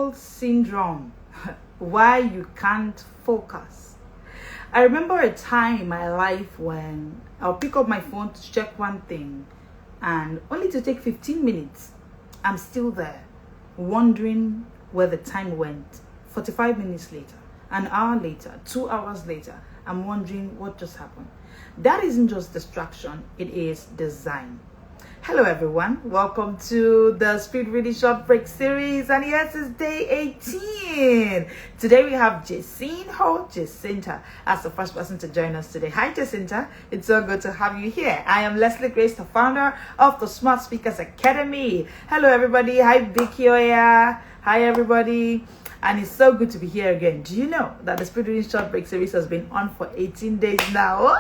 scroll syndrome. Why you can't focus. I remember a time in my life when I'll pick up my phone to check one thing, and only to take 15 minutes, I'm still there, wondering where the time went. 45 minutes later, an hour later, 2 hours later, I'm wondering what just happened. That isn't just distraction, it is design. Hello everyone, welcome to the Speed Reading Short Break series, and yes, it's day 18. Today we have Jacinta as the first person to join us today. Hi Jacinta, it's so good to have you here. I am Leslie Grace, the founder of the Smart Speakers Academy. Hello everybody, hi Vicky Oya, hi everybody. And it's so good to be here again. Do you know that the Speed Reading Short Break series has been on for 18 days now? Oh,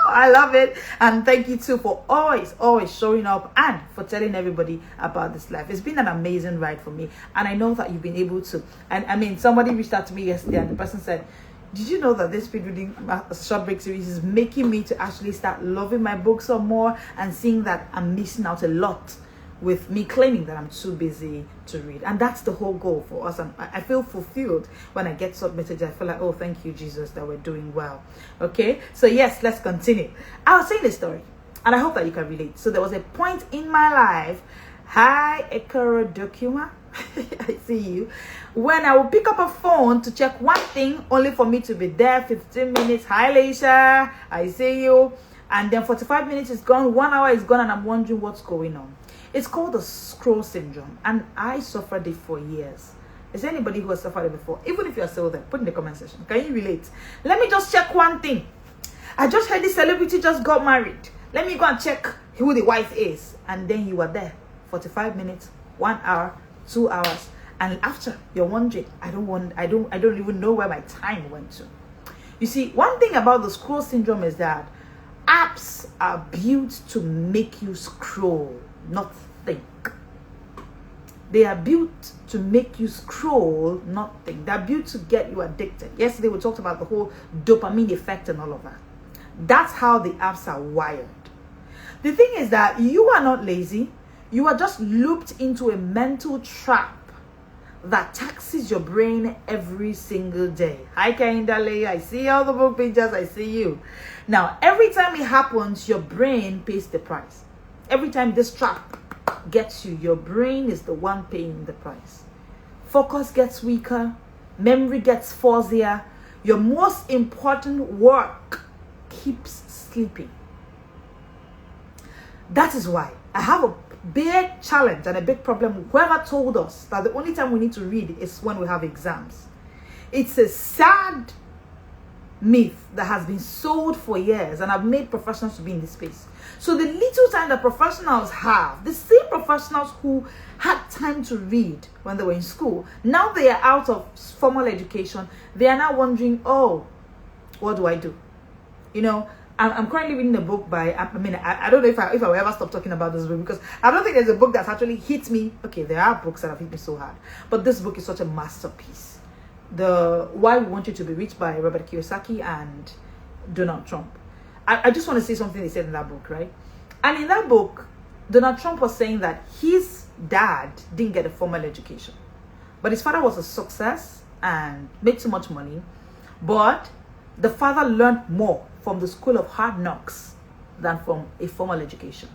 I love it. And thank you too for always showing up and for telling everybody about this life. It's been an amazing ride for me. And I know that you've been able to. And I mean, somebody reached out to me yesterday and the person said, did you know that this Speed Reading Short Break series is making me to actually start loving my books some more and seeing that I'm missing out a lot with me claiming that I'm too busy to read. And that's the whole goal for us. And I feel fulfilled when I get such messages. I feel like, oh, thank you, Jesus, that we're doing well. Okay, so yes, let's continue. I was saying this story, and I hope that you can relate. So there was a point in my life, hi, Ekoro Dokuma, I see you, when I would pick up a phone to check one thing, only for me to be there 15 minutes. Hi, Leisha, I see you. And then 45 minutes is gone, 1 hour is gone, and I'm wondering what's going on. It's called the scroll syndrome, and I suffered it for years. Is there anybody who has suffered it before? Even if you're still there, put in the comment section. Can you relate? Let me just check one thing. I just heard this celebrity just got married. Let me go and check who the wife is. And then you are there, 45 minutes, 1 hour, 2 hours, and after you're wondering, I don't even know where my time went to. You see, one thing about the scroll syndrome is that apps are built to make you scroll, not think. They are built to make you scroll, not think. They're built to get you addicted. Yesterday we talked about the whole dopamine effect and all of that. That's how the apps are wired. The thing is that you are not lazy. You are just looped into a mental trap that taxes your brain every single day. Hi Kaindale, I see all the book pages, I see you. Now, every time it happens, your brain pays the price. Every time this trap gets you, your brain is the one paying the price. Focus gets weaker, memory gets fuzzier, your most important work keeps sleeping. That is why I have a big challenge and a big problem. Whoever told us that the only time we need to read is when we have exams. It's a sad myth that has been sold for years, and I've made professionals to be in this space. So the little time that professionals have, the same professionals who had time to read when they were in school, now they are out of formal education, they are now wondering, oh, what do I do? You know, I'm currently reading a book by, I don't know if I will ever stop talking about this book, because I don't think there's a book that's actually hit me. Okay, there are books that have hit me so hard, but this book is such a masterpiece. The Why We Want You to Be Rich by Robert Kiyosaki and Donald Trump. I just want to say something they said in that book, right? And in that book, Donald Trump was saying that his dad didn't get a formal education, but his father was a success and made so much money, but the father learned more from the school of hard knocks than from a formal education.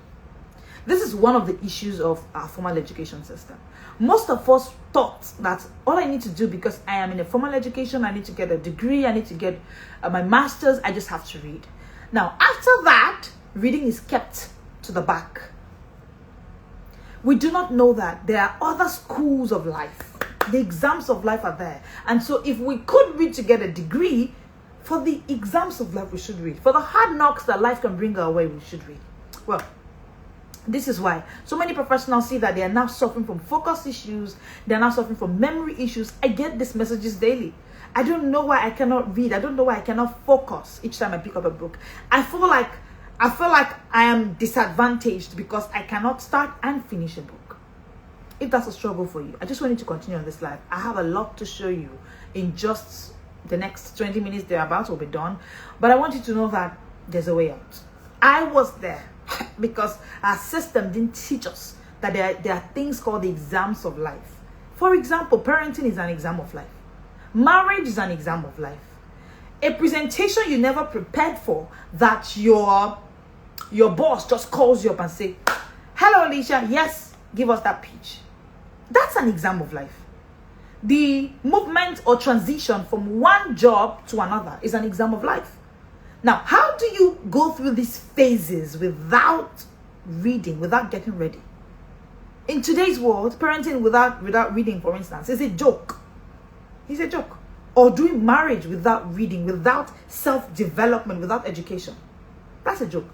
This is one of the issues of our formal education system. Most of us thought that all I need to do, because I am in a formal education, I need to get a degree, I need to get my master's, I just have to read. Now, after that, reading is kept to the back. We do not know that there are other schools of life. The exams of life are there. And so if we could read to get a degree, for the exams of life, we should read. For the hard knocks that life can bring our way, we should read. Well, this is why so many professionals see that they are now suffering from focus issues. They are now suffering from memory issues. I get these messages daily. I don't know why I cannot read. I don't know why I cannot focus each time I pick up a book. I feel like I am disadvantaged because I cannot start and finish a book. If that's a struggle for you, I just want you to continue on this life. I have a lot to show you in just the next 20 minutes. Thereabouts will be done. But I want you to know that there's a way out. I was there because our system didn't teach us that there are things called the exams of life. For example, parenting is an exam of life. Marriage is an exam of life. A presentation you never prepared for, that your boss just calls you up and say, hello Alicia, yes, give us that pitch. That's an exam of life. The movement or transition from one job to another is an exam of life. Now, how do you go through these phases without reading, without getting ready? In today's world, parenting without reading, for instance, is a joke. It's a joke. Or doing marriage without reading, without self-development, without education. That's a joke.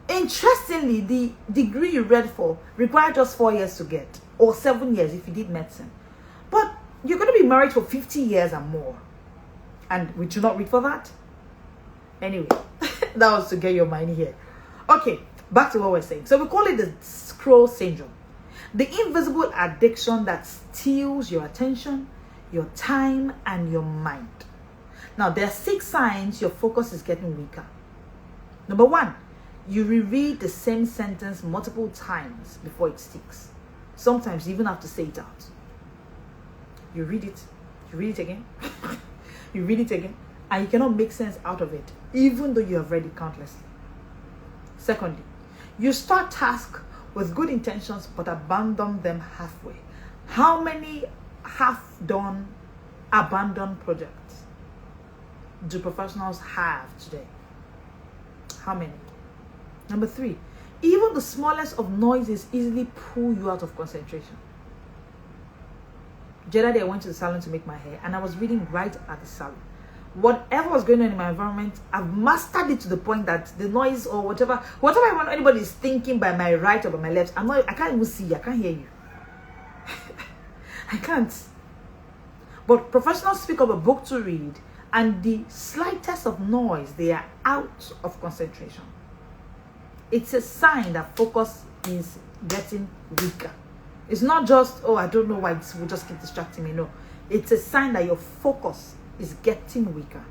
Interestingly, the degree you read for required just 4 years to get, or 7 years if you did medicine. But you're going to be married for 50 years and more. And we do not read for that? Anyway, that was to get your mind here. Okay, back to what we're saying. So we call it the scroll syndrome. The invisible addiction that steals your attention, your time, and your mind. Now, there are 6 signs your focus is getting weaker. Number 1, you reread the same sentence multiple times before it sticks. Sometimes you even have to say it out. You read it again, you read it again, and you cannot make sense out of it, even though you have read it countlessly. Secondly, you start tasks with good intentions but abandon them halfway. How many half-done, abandoned projects do professionals have today? How many? Number 3, even the smallest of noises easily pull you out of concentration. The other day I went to the salon to make my hair, and I was reading right at the salon. Whatever was going on in my environment, I've mastered it to the point that the noise or whatever anybody is thinking by my right or by my left, I can't even see you, I can't hear you. I can't. But professionals pick up a book to read, and the slightest of noise, they are out of concentration. It's a sign that focus is getting weaker. It's not just, oh, I don't know why this will just keep distracting me. No, it's a sign that your focus is getting weaker.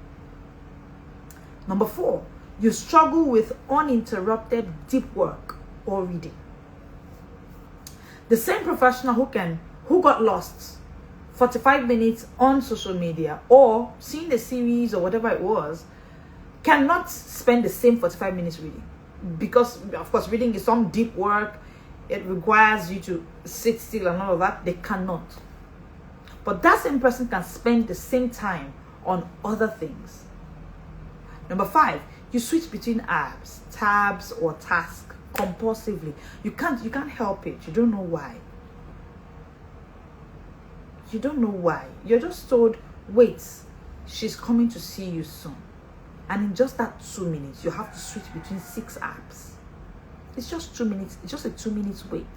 Number 4, you struggle with uninterrupted deep work or reading. The same professional who got lost 45 minutes on social media or seeing the series or whatever it was cannot spend the same 45 minutes reading, because of course reading is some deep work. It requires you to sit still and all of that. They cannot. But that same person can spend the same time on other things. Number 5, you switch between apps, tabs, or tasks compulsively. You can't help it. You don't know why. You don't know why. You're just told, wait, she's coming to see you soon. And in just that 2 minutes, you have to switch between 6 apps. It's just 2 minutes. It's just a 2 minutes wait.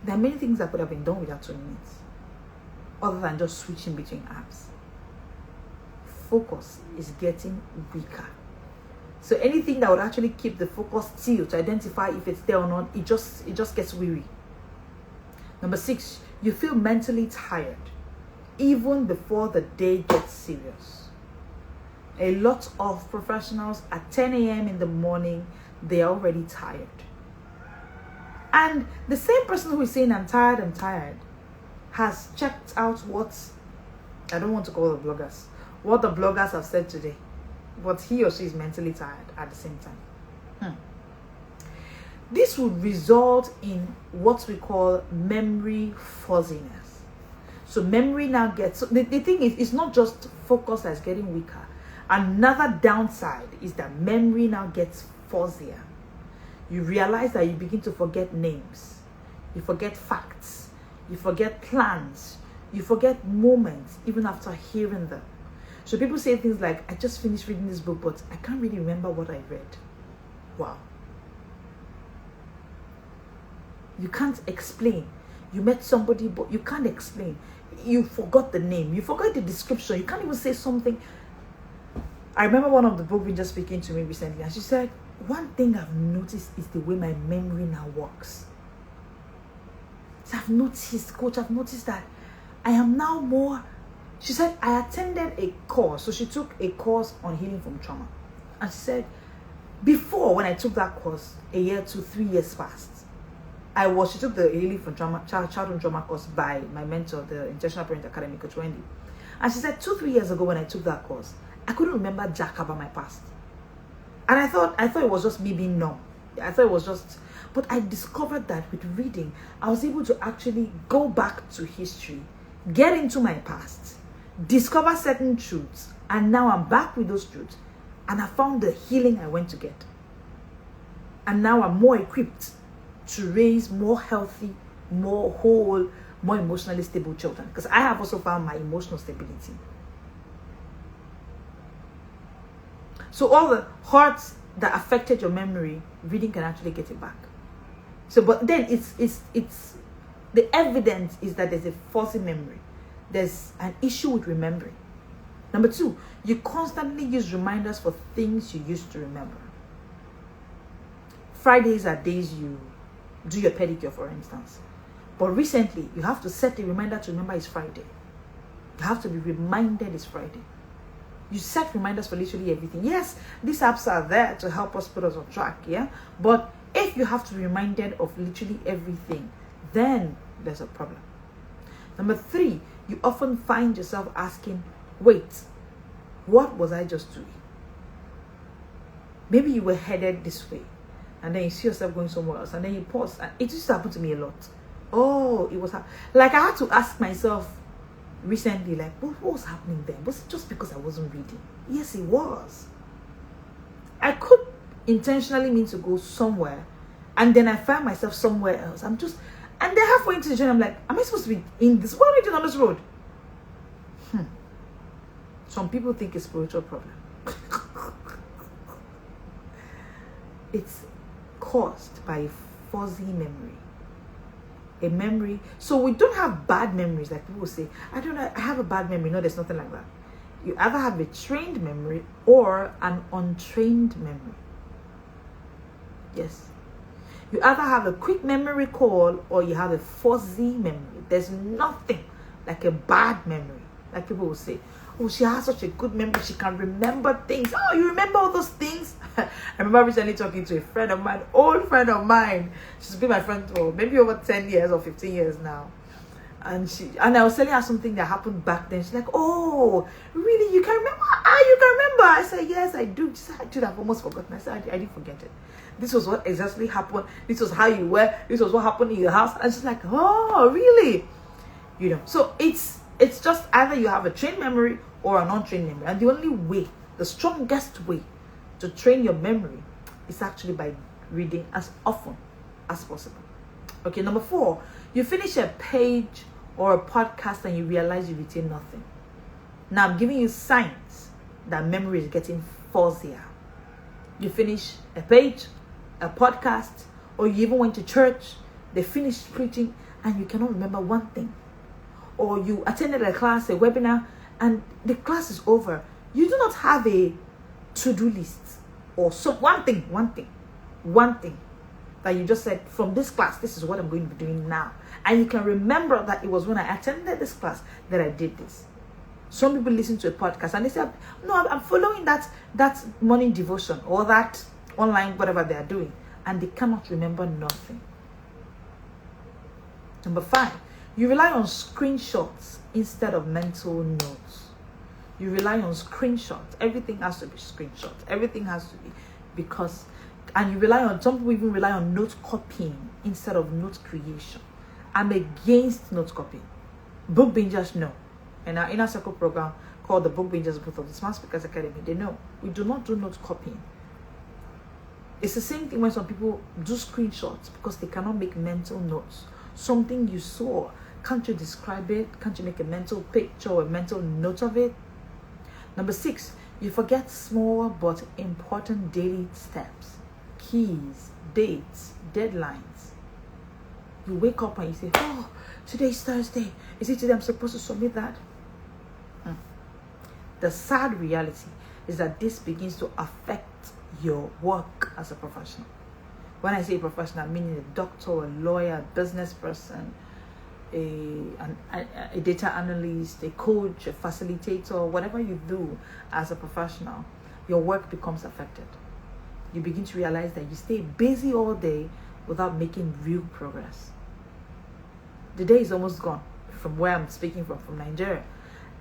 There are many things that could have been done without 2 minutes, other than just switching between apps. Focus is getting weaker. So anything that would actually keep the focus still to identify if it's there or not, it just gets weary. Number 6, you feel mentally tired even before the day gets serious. A lot of professionals at 10 a.m. in the morning, they are already tired. And the same person who is saying I'm tired has checked out what, I don't want to call the bloggers, what the bloggers have said today, but he or she is mentally tired at the same time. This would result in what we call memory fuzziness. So memory now gets, so the thing is, it's not just focus that's getting weaker. Another downside is that memory now gets fuzzier. You realize that you begin to forget names, you forget facts, you forget plans, you forget moments even after hearing them. So people say things like, I just finished reading this book, but I can't really remember what I read. Wow. You can't explain. You met somebody, but you can't explain. You forgot the name, you forgot the description, you can't even say something. I remember one of the book just speaking to me recently, and she said, one thing I've noticed is the way my memory now works. So I've noticed, coach, I've noticed that I am now more, she said, I attended a course. So she took a course on healing from trauma. And she said, before, when I took that course, a year, 2, 3 years passed. She took the Healing from Childhood Trauma course by my mentor, the Intentional Parent Academy, Coach Wendy. And she said 2-3 years ago when I took that course, I couldn't remember jack about my past. And I thought it was just me being numb. I thought it was just, but I discovered that with reading, I was able to actually go back to history, get into my past, discover certain truths, and now I'm back with those truths. And I found the healing I went to get. And now I'm more equipped to raise more healthy, more whole, more emotionally stable children. Because I have also found my emotional stability. So all the hurts that affected your memory, reading can actually get it back. So, but then it's the evidence is that there's a fuzzy memory. There's an issue with remembering. Number 2, you constantly use reminders for things you used to remember. Fridays are days you do your pedicure, for instance. But recently, you have to set a reminder to remember it's Friday. You have to be reminded it's Friday. You set reminders for literally everything. Yes, these apps are there to help us put us on track, yeah? But if you have to be reminded of literally everything, then there's a problem. Number 3, you often find yourself asking, wait, what was I just doing? Maybe you were headed this way, and then you see yourself going somewhere else, and then you pause. And it used to happen to me a lot. Oh, it was like I had to ask myself recently, like, what was happening then? Was it just because I wasn't reading? Yes, it was. I could intentionally mean to go somewhere, and then I find myself somewhere else. And then halfway into the journey, I'm like, am I supposed to be in this? What am I doing on this road? Some people think it's a spiritual problem. It's caused by a fuzzy memory. A memory. So we don't have bad memories like people say. I have a bad memory. No, there's nothing like that. You either have a trained memory or an untrained memory. Yes. You either have a quick memory recall or you have a fuzzy memory. There's nothing like a bad memory. Like people will say, oh, she has such a good memory. She can remember things. Oh, you remember all those things? I remember recently talking to a friend of mine, old friend of mine. She's been my friend for maybe over 10 years or 15 years now. And I was telling her something that happened back then. She's like, oh, really? You can remember? You can remember? I said, yes, I do. She said, dude, I've almost forgotten. I said, I didn't forget it. This was what exactly happened. This was how you were. This was what happened in your house. And she's like, oh, really? You know, so it's just either you have a trained memory or an untrained memory. And the only way, the strongest way to train your memory is actually by reading as often as possible. Okay, number 4, you finish a page or a podcast and you realize you retain nothing. Now I'm giving you signs that memory is getting fuzzier. You finish a page, a podcast, or you even went to church, they finished preaching and you cannot remember one thing. Or you attended a class, a webinar, and the class is over. You do not have a to-do list or one thing that you just said, from this class, this is what I'm going to be doing now. And you can remember that it was when I attended this class that I did this. Some people listen to a podcast and they say, no, I'm following that morning devotion or that online whatever they are doing, and they cannot remember nothing. Number 5, you rely on screenshots instead of mental notes. You rely on screenshots. Everything has to be screenshots. Everything has to be and you rely on, some people even rely on note copying instead of note creation. I'm against note copying. Book bingers know. In our inner circle program called the Book Bingers Booth of the Smart Speakers Academy, they know we do not do note copying. It's the same thing when some people do screenshots because they cannot make mental notes. Something you saw, can't you describe it? Can't you make a mental picture or a mental note of it? Number 6, you forget small but important daily steps, keys, dates, deadlines. You wake up and you say, oh, today's Thursday. Is it today I'm supposed to submit that? The sad reality is that this begins to affect your work as a professional. When I say professional, meaning a doctor, a lawyer, a business person, a data analyst, a coach, a facilitator, whatever you do as a professional, your work becomes affected. You begin to realize that you stay busy all day, without making real progress. The day is almost gone from where I'm speaking from Nigeria.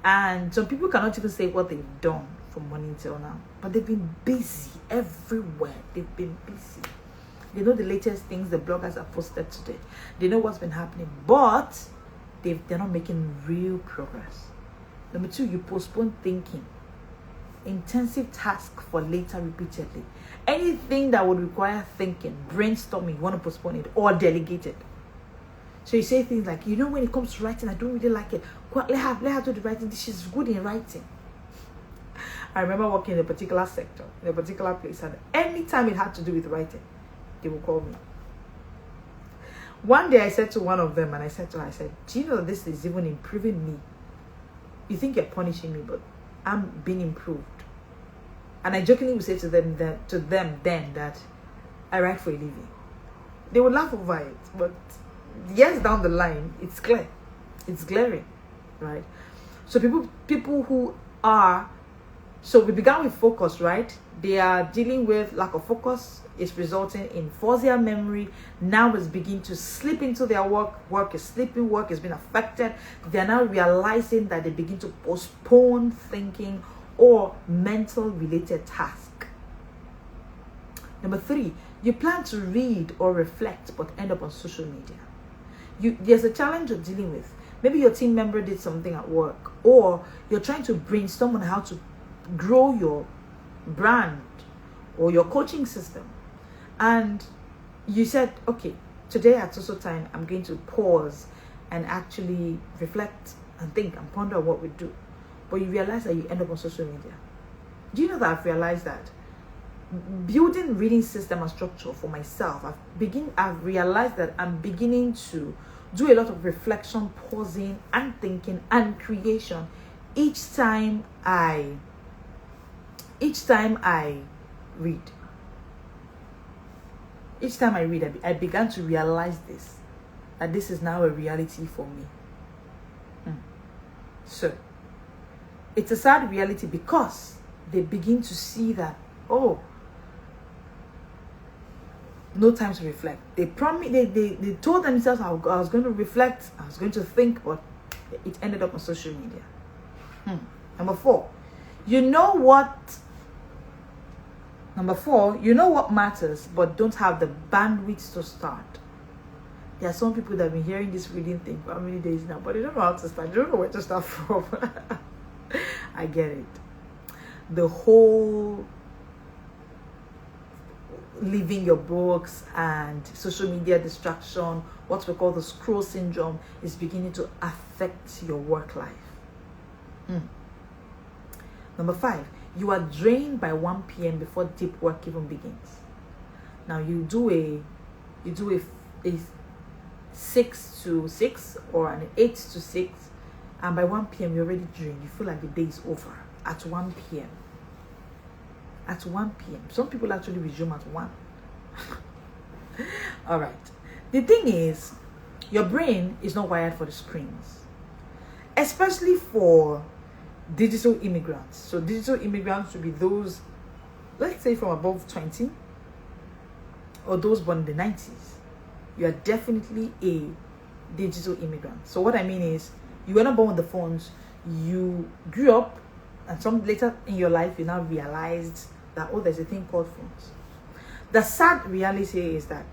And some people cannot even say what they've done from morning till now. But they've been busy everywhere. They've been busy. They know the latest things the bloggers have posted today. They know what's been happening. But they're not making real progress. Number 2, you postpone thinking. Intensive task for later repeatedly. Anything that would require thinking, brainstorming, you want to postpone it or delegate it. So you say things like, when it comes to writing, I don't really like it. Let her do the writing. She's good in writing. I remember working in a particular sector, in a particular place, and anytime it had to do with writing, they would call me. One day I said to one of them, and I said to her, do you know this is even improving me? You think you're punishing me, but I'm being improved. And I jokingly would say to them that I write for a living. They would laugh over it, but years down the line, it's clear. It's glaring, right? So people who are, so we began with focus, right? They are dealing with lack of focus. It's resulting in fuzzier memory. Now it's beginning to slip into their work. Work is slipping. Work is being affected. They're now realizing that they begin to postpone thinking or mental related task. Number 3, you plan to read or reflect but end up on social media. There's a challenge you're dealing with. Maybe your team member did something at work, or you're trying to brainstorm on how to grow your brand or your coaching system. And you said, okay, today at social time, I'm going to pause and actually reflect and think and ponder what we do. But you realize that you end up on social media. Do you know that I've realized that building reading system and structure for myself, I've realized that I'm beginning to do a lot of reflection, pausing and thinking and creation each time I read. Each time I read, I began to realize that this is now a reality for me. So it's a sad reality because they begin to see that, no time to reflect. They told themselves I was going to reflect, I was going to think, but it ended up on social media. Number 4, you know what matters, but don't have the bandwidth to start. There are some people that have been hearing this reading thing for how many days now, but they don't know how to start. They don't know where to start from. I get it. The whole leaving your books and social media distraction, what we call the scroll syndrome, is beginning to affect your work life. Number 5, you are drained by 1 p.m. before deep work even begins. Now you do a 6 to 6 or an 8 to 6, and by 1 p.m. you're already drained. You feel like the day is over at 1 p.m. At 1 p.m. Some people actually resume at 1. All right. The thing is, your brain is not wired for the screens, especially for digital immigrants. So digital immigrants will be those, let's say, from above 20 or those born in the 90s. You are definitely a digital immigrant. So what I mean is, you were not born with the phones. You grew up, and some later in your life, you now realized that, there's a thing called phones. The sad reality is that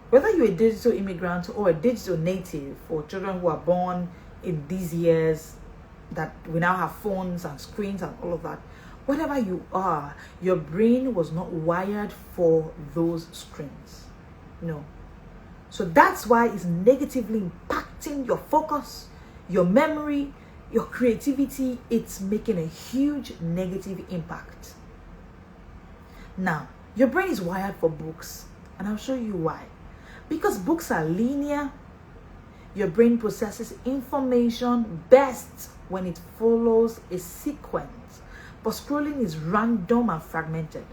whether you're a digital immigrant or a digital native, for children who are born in these years that we now have phones and screens and all of that, whatever you are, your brain was not wired for those screens. No. So that's why it's negatively impacting your focus, your memory, your creativity. It's making a huge negative impact. Now, your brain is wired for books, and I'll show you why. Because books are linear, your brain processes information best when it follows a sequence, but scrolling is random and fragmented.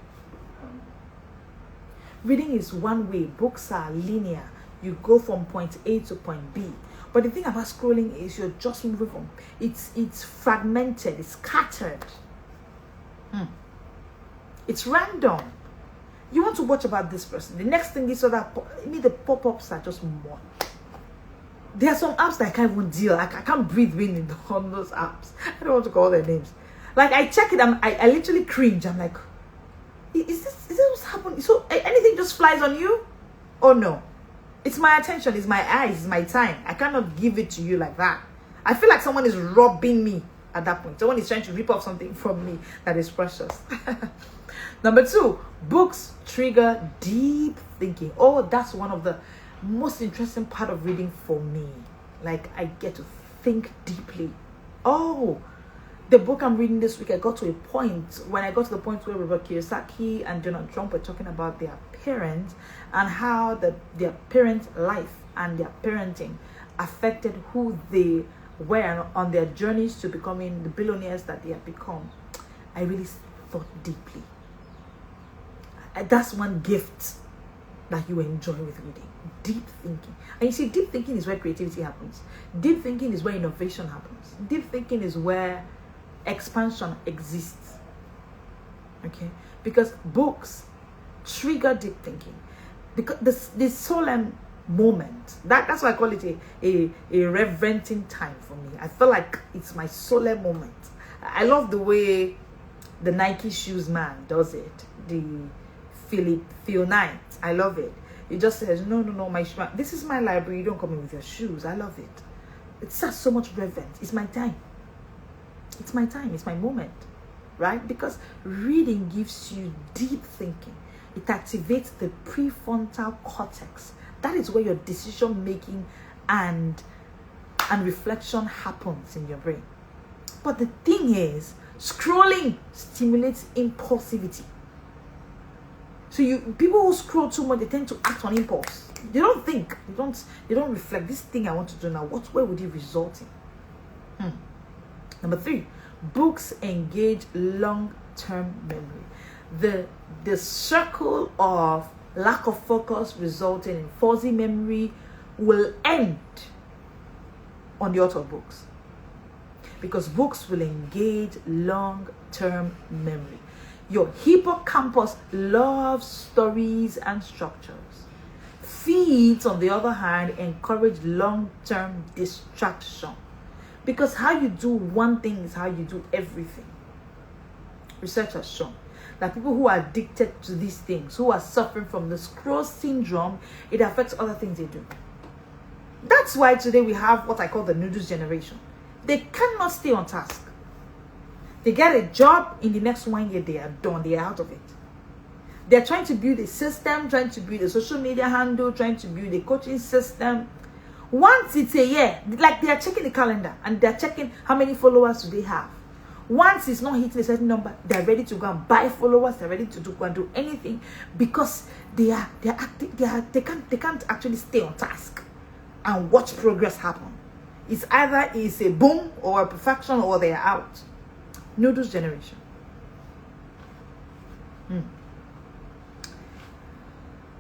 Reading is one way, books are linear. You go from point A to point B. But the thing about scrolling is you're just moving from, it's fragmented, it's scattered. It's random. You want to watch about this person. The next thing this other, the pop-ups are just more. There are some apps that I can't even deal. I can't breathe in on those apps. I don't want to call their names. Like, I check it, I literally cringe. I'm like, is this what's happening? So anything just flies on you? Oh no. It's my attention, it's my eyes, it's my time. I cannot give it to you like that. I feel like someone is robbing me at that point. Someone is trying to rip off something from me that is precious. Number 2, books trigger deep thinking. Oh, that's one of the most interesting part of reading for me. Like, I get to think deeply. Oh, the book I'm reading this week, I got to a point, when I got to the point where Robert Kiyosaki and Donald Trump were talking about their parents and how their parents' life and their parenting affected who they were on their journeys to becoming the billionaires that they have become. I really thought deeply. That's one gift that you enjoy with reading. Deep thinking. And you see, deep thinking is where creativity happens. Deep thinking is where innovation happens. Deep thinking is where expansion exists. Okay? Because books trigger deep thinking. Because this solemn moment, that's why I call it a reverenting time for me. I feel like it's my solemn moment. I love the way the Nike shoes man does it. The Phil Knight. I love it. He just says, no, this is my library. You don't come in with your shoes. I love it. It's such so much reverence. It's my time. It's my time. It's my moment. Right? Because reading gives you deep thinking. It activates the prefrontal cortex. That is where your decision making and reflection happens in your brain. But the thing is, scrolling stimulates impulsivity. So people who scroll too much, they tend to act on impulse. They don't think. They don't reflect. This thing I want to do now, where would it result in? Number 3, books engage long-term memory. The circle of lack of focus resulting in fuzzy memory will end on the author of books. Because books will engage long-term memory. Your hippocampus loves stories and structures. Feeds, on the other hand, encourage long-term distraction. Because how you do one thing is how you do everything. Research has shown that people who are addicted to these things, who are suffering from the scroll syndrome, it affects other things they do. That's why today we have what I call the noodles generation. They cannot stay on task. They get a job, in the next 1 year they are done, they are out of it. They're trying to build a system, trying to build a social media handle, trying to build a coaching system. Once it's a year, like they are checking the calendar and they're checking how many followers do they have. Once it's not hitting a certain number, they're ready to go and buy followers, they're ready to go and do anything because they can't actually stay on task and watch progress happen. It's either it's a boom or a perfection or they are out. Noodles generation.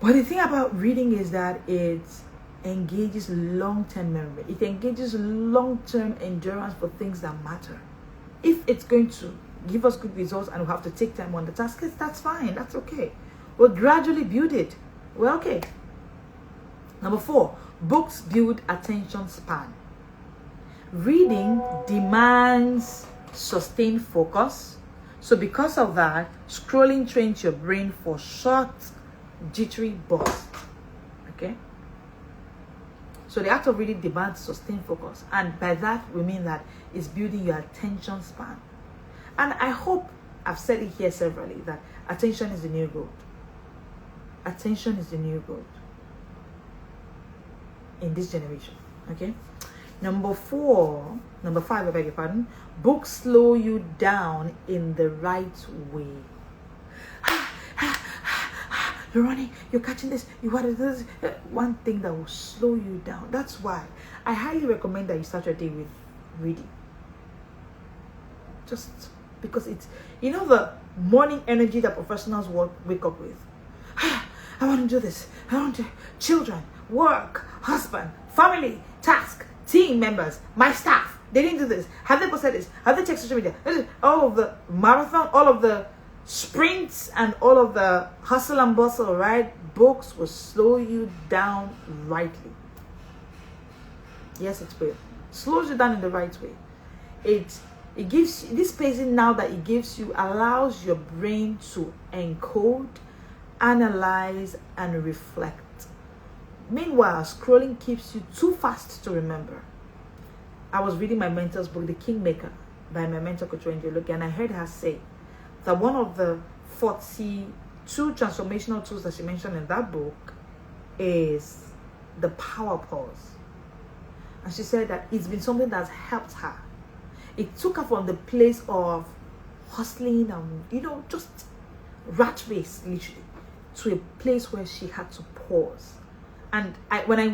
But the thing about reading is that it engages long-term memory. It engages long-term endurance for things that matter. If it's going to give us good results and we have to take time on the task, that's fine. That's okay. We'll gradually build it. Well, okay. Number 4, books build attention span. Reading demands sustained focus. So because of that, scrolling trains your brain for short, jittery bursts. Okay? So the act of reading demands sustained focus. And by that, we mean that it's building your attention span. And I hope I've said it here severally that attention is the new gold. Attention is the new gold in this generation. Okay? Number 5, I beg your pardon. Books slow you down in the right way. You're running, you're catching this, you want this. One thing that will slow you down. That's why I highly recommend that you start your day with reading. Just because it's, the morning energy that professionals wake up with. I want to do this. I want to, children, work, husband, family, task, team members, my staff. They didn't do this. Have they posted this? Have they checked social media? All of the marathon, all of the sprints and all of the hustle and bustle, right? Books will slow you down rightly. Yes, it will. Slows you down in the right way. It gives this pacing now that it gives you allows your brain to encode, analyze, and reflect. Meanwhile, scrolling keeps you too fast to remember. I was reading my mentor's book, The Kingmaker, by my mentor, Coach Wendy Oluki, and I heard her say that one of the 42 transformational tools that she mentioned in that book is the power pause. And she said that it's been something that's helped her. It took her from the place of hustling and, just rat race, literally, to a place where she had to pause. And when I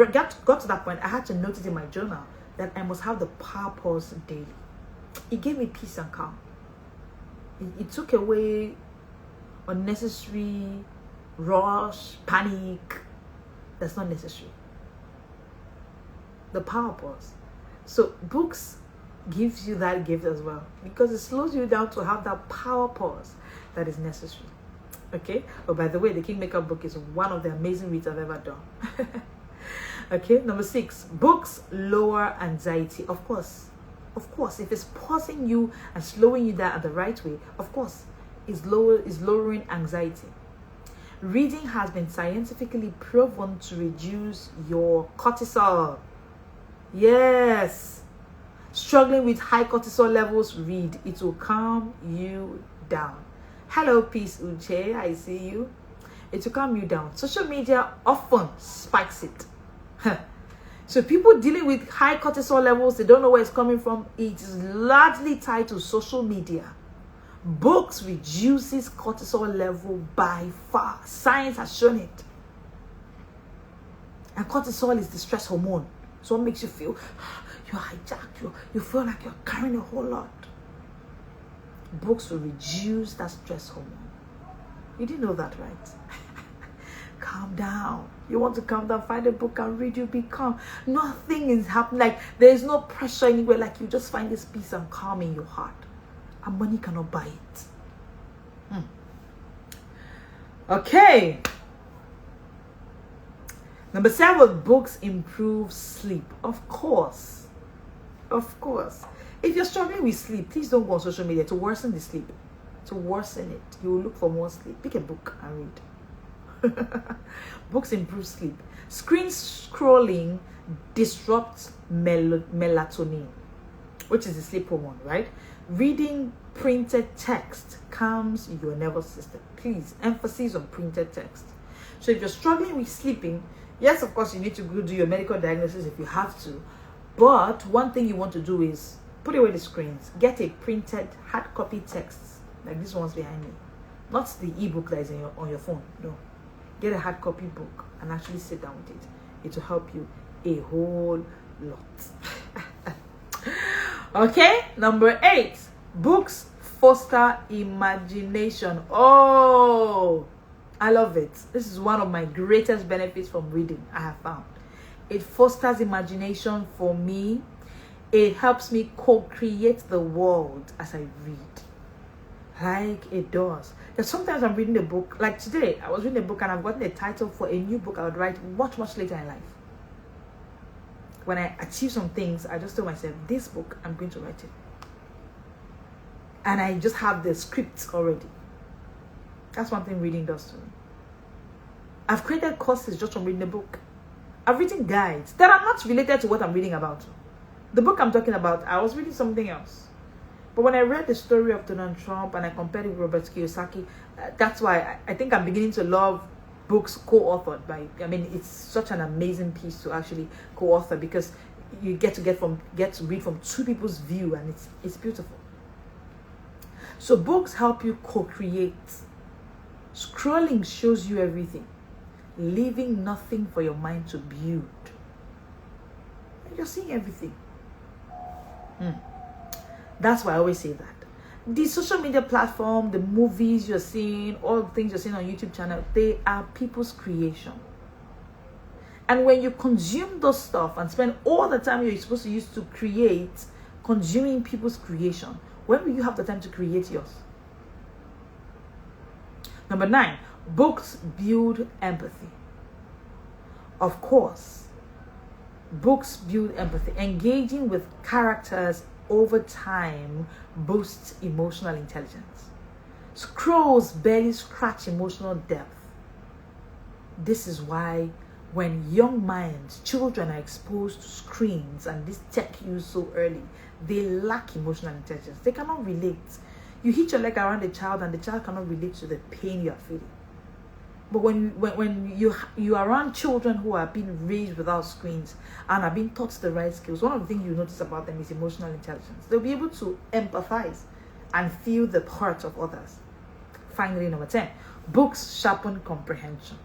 got to that point, I had to note it in my journal that I must have the power pause daily. It gave me peace and calm. It took away unnecessary rush, panic. That's not necessary. The power pause. So books gives you that gift as well, because it slows you down to have that power pause that is necessary. Okay. Oh, by the way, the Kingmaker book is one of the amazing reads I've ever done. Okay. Number 6, books lower anxiety. Of course, if it's pausing you and slowing you down at the right way, of course, is lowering anxiety. Reading has been scientifically proven to reduce your cortisol. Yes. Struggling with high cortisol levels, read. It will calm you down. Hello, Peace Uche, I see you. It will calm you down. Social media often spikes it. So people dealing with high cortisol levels, they don't know where it's coming from. It is largely tied to social media. Books reduces cortisol level by far. Science has shown it. And cortisol is the stress hormone. So it makes you feel you're hijacked. You feel like you're carrying a whole lot. Books will reduce that stress hormone. You didn't know that, right? Calm down. You want to calm down, find a book and read, you'll be calm. Nothing is happening. Like, there is no pressure anywhere. Like, you just find this peace and calm in your heart. And money cannot buy it. Okay. Number 7, books improve sleep. Of course. If you're struggling with sleep, please don't go on social media to worsen the sleep. To worsen it, you will look for more sleep. Pick a book and read. Books improve sleep. Screen scrolling disrupts melatonin, which is the sleep hormone, right? Reading printed text calms your nervous system. Please, emphasis on printed text. So if you're struggling with sleeping, yes, of course, you need to go do your medical diagnosis if you have to. But one thing you want to do is put away the screens. Get a printed hard copy text, like these ones behind me. Not the ebook that is on your phone. No. Get a hard copy book and actually sit down with it. It will help you a whole lot. Okay, number 8. Books foster imagination. Oh, I love it. This is one of my greatest benefits from reading, I have found. It fosters imagination for me. It helps me co-create the world as I read. Like it does. Because sometimes I'm reading a book, like today, I was reading a book and I've gotten a title for a new book I would write much later in life. When I achieve some things, I just tell myself, this book, I'm going to write it. And I just have the script already. That's one thing reading does to me. I've created courses just from reading a book. I've written guides that are not related to what I'm reading about. The book I'm talking about, I was reading something else. But when I read the story of Donald Trump and I compared it with Robert Kiyosaki, that's why I think I'm beginning to love books co-authored by, it's such an amazing piece to actually co-author, because you get to read from two people's view, and it's beautiful. So books help you co-create. Scrolling shows you everything, leaving nothing for your mind to build. You're seeing everything. That's why I always say that. The social media platform, the movies you're seeing, all the things you're seeing on YouTube channel, they are people's creation. And when you consume those stuff and spend all the time you're supposed to use to create, consuming people's creation, when will you have the time to create yours? Number 9, books build empathy. Of course, books build empathy. Engaging with characters over time boosts emotional intelligence. Scrolls barely scratch emotional depth. This is why when young minds, children, are exposed to screens and this tech use so early, they lack emotional intelligence. They cannot relate. You hit your leg around a child and the child cannot relate to the pain you are feeling. But when you are around children who are being raised without screens and are being taught the right skills, one of the things you notice about them is emotional intelligence. They'll be able to empathize and feel the hurt of others. Finally, number 10, books sharpen comprehension.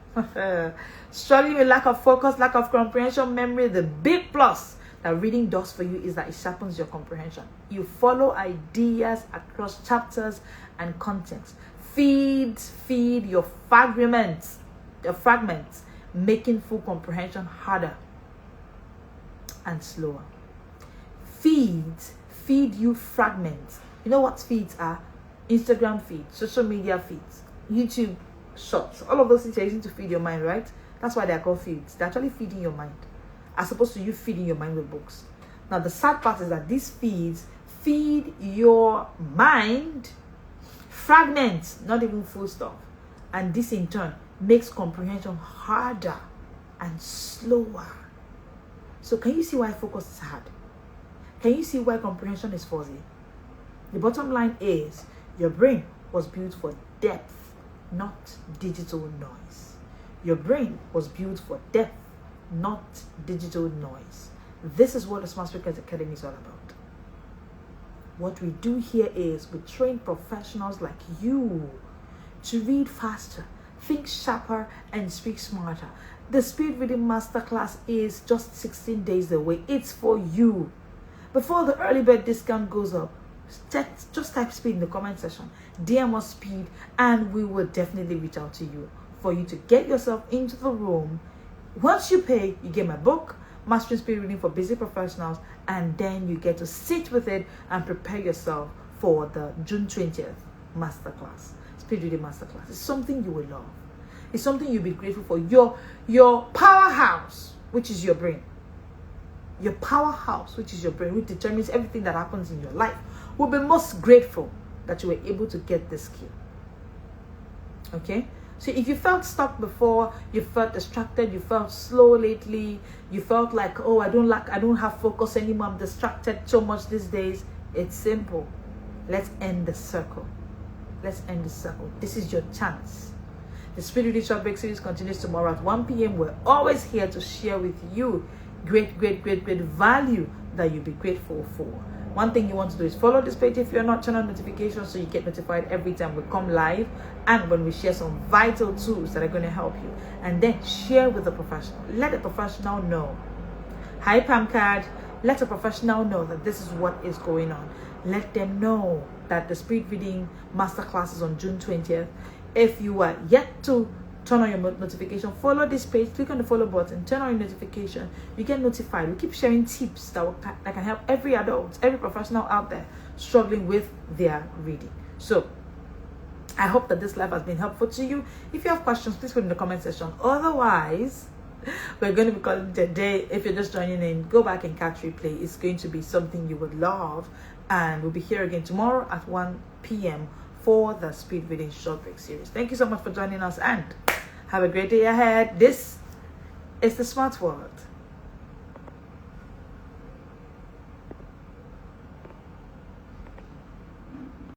Struggling with lack of focus, lack of comprehension, memory, the big plus that reading does for you is that it sharpens your comprehension. You follow ideas across chapters and contexts. Feed your fragments, making full comprehension harder and slower. Feed you fragments. You know what feeds are? Instagram feeds, social media feeds, YouTube shorts, all of those things are using to feed your mind, right? That's why they're called feeds. They're actually feeding your mind, as opposed to you feeding your mind with books. Now, the sad part is that these feeds feed your mind fragments, not even full stuff. And this in turn makes comprehension harder and slower. So can you see why focus is hard? Can you see why comprehension is fuzzy? The bottom line is your brain was built for depth, not digital noise. Your brain was built for depth, not digital noise. This is what the Smart Speakers Academy is all about. What we do here is we train professionals like you to read faster, think sharper, and speak smarter. The Speed Reading Masterclass is just 16 days away. It's for you. Before the early bird discount goes up, just type speed in the comment section, DM us speed, and we will definitely reach out to you for you to get yourself into the room. Once you pay, you get my book, Mastering Speed Reading for Busy Professionals, and then you get to sit with it and prepare yourself for the June 20th masterclass, Speed Reading Masterclass. It's something you will love. It's something you'll be grateful for. Your powerhouse, which is your brain. Your powerhouse, which is your brain, which determines everything that happens in your life, will be most grateful that you were able to get this skill. Okay? So if you felt stuck before, you felt distracted, you felt slow lately, you felt like, oh, I don't have focus anymore, I'm distracted so much these days, it's simple. Let's end the circle. Let's end the circle. This is your chance. The Speed Reading Short Break series continues tomorrow at 1 p.m. We're always here to share with you great value that you'll be grateful for. One thing you want to do is follow this page if you're not, turn on notifications so you get notified every time we come live and when we share some vital tools that are going to help you. And then share with the professional. Let the professional know. Hi, PAMCAD. Let a professional know that this is what is going on. Let them know that the Speed Reading Masterclass is on June 20th. If you are yet to turn on your notification, follow this page, click on the follow button, turn on your notification, you get notified. We keep sharing tips that can help every adult, every professional out there struggling with their reading. So I hope that this live has been helpful to you. If you have questions, please put in the comment section. Otherwise, we're going to be calling it a day. If you're just joining in, go back and catch replay. It's going to be something you would love, and we'll be here again tomorrow at 1 p.m. for the Speed Reading Short Break series. Thank you so much for joining us and have a great day ahead. This is the Smart World.